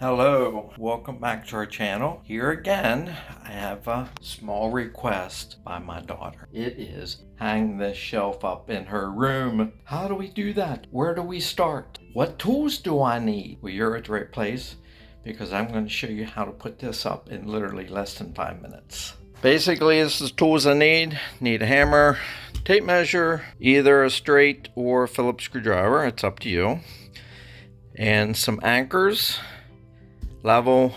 Hello, welcome back to our channel. Here again, I have a small request by my daughter. It is hang this shelf up in her room. How do we do that? Where do we start? What tools do I need? Well, you're at the right place because I'm going to show you how to put this up in literally less than 5 minutes. Basically, this is the tools I need. Need a hammer, tape measure, either a straight or a Phillips screwdriver. It's up to you. And some anchors. Level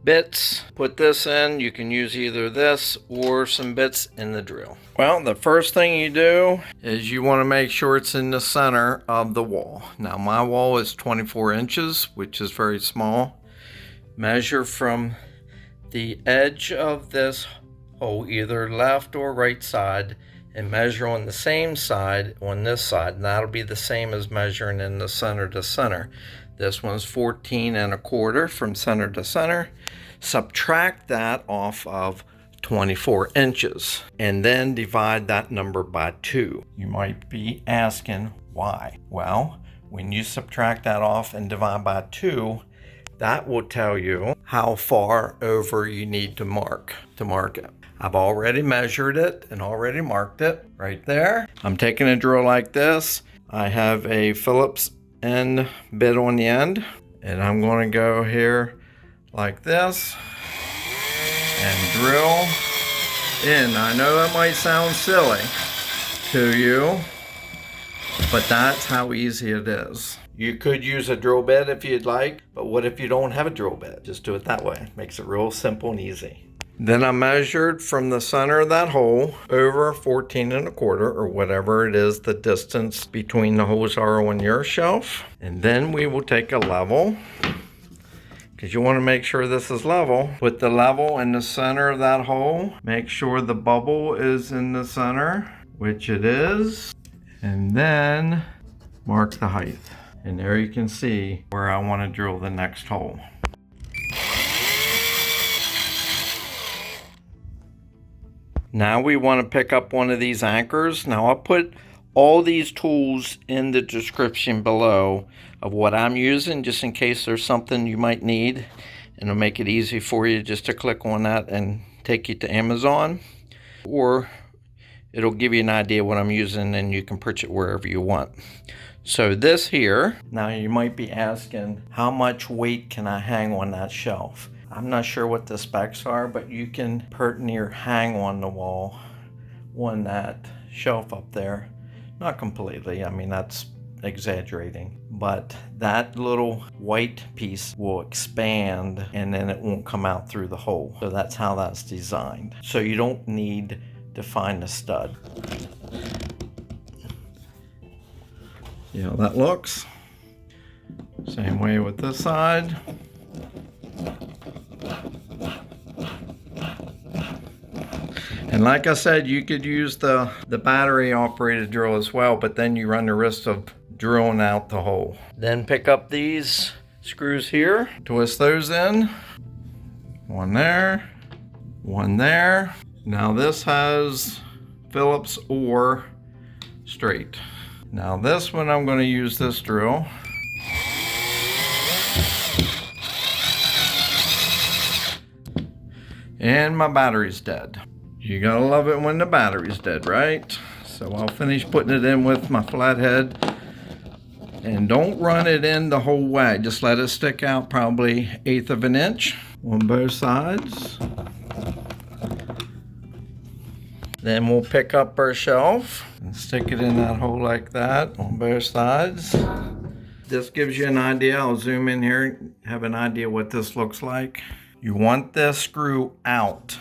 bits. Put this in. You can use either this or some bits in the drill. Well, the first thing you do is you want to make sure it's in the center of the wall. Now my wall is 24 inches, which is very small. Measure from the edge of this hole, either left or right side, and measure on the same side on this side, and that'll be the same as measuring in the center to center. This one's 14 1/4 from center to center. Subtract that off of 24 inches and then divide that number by 2. You might be asking why. Well, when you subtract that off and divide by 2, that will tell you how far over you need to mark it. I've already measured it and already marked it right there. I'm taking a drill like this. I have a Phillips end bit on the end, and I'm going to go here like this and drill in. I know that might sound silly to you, but that's how easy it is. You could use a drill bit if you'd like, but what if you don't have a drill bit? Just do it that way. Makes it real simple and easy. Then I measured from the center of that hole over 14 1/4 or whatever it is the distance between the holes are on your shelf. And then we will take a level, because you want to make sure this is level. Put the level in the center of that hole. Make sure the bubble is in the center, which it is. And then mark the height. And there you can see where I want to drill the next hole. Now we want to pick up one of these anchors. Now I'll put all these tools in the description below of what I'm using, just in case there's something you might need, and it'll make it easy for you just to click on that and take you to Amazon, or it'll give you an idea what I'm using and you can purchase it wherever you want. So this here, now you might be asking, how much weight can I hang on that shelf? I'm not sure what the specs are, but you can put near hang on the wall on that shelf up there. Not completely, I mean that's exaggerating, but that little white piece will expand and then it won't come out through the hole. So that's how that's designed. So you don't need to find a stud. See how that looks? Same way with this side. And like I said, you could use the battery operated drill as well, but then you run the risk of drilling out the hole. Then pick up these screws here, twist those in. One there, one there. Now this has Phillips or straight. Now this one I'm going to use this drill. And my battery's dead. You gotta love it when the battery's dead, right? So I'll finish putting it in with my flathead. And don't run it in the whole way. Just let it stick out probably 1/8 of an inch on both sides. Then we'll pick up our shelf and stick it in that hole like that on both sides. This gives you an idea. I'll zoom in here, have an idea what this looks like. You want this screw out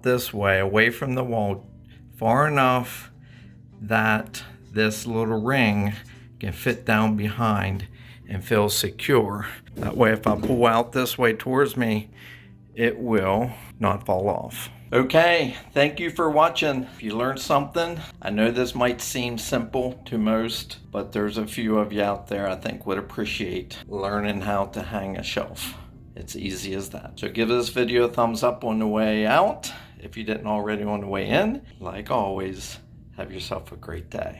this way, away from the wall, far enough that this little ring can fit down behind and feel secure. That way if I pull out this way towards me, it will not fall off. Okay, thank you for watching. If you learned something, I know this might seem simple to most, but there's a few of you out there I think would appreciate learning how to hang a shelf. It's easy as that. So give this video a thumbs up on the way out if you didn't already on the way in. Like always, have yourself a great day.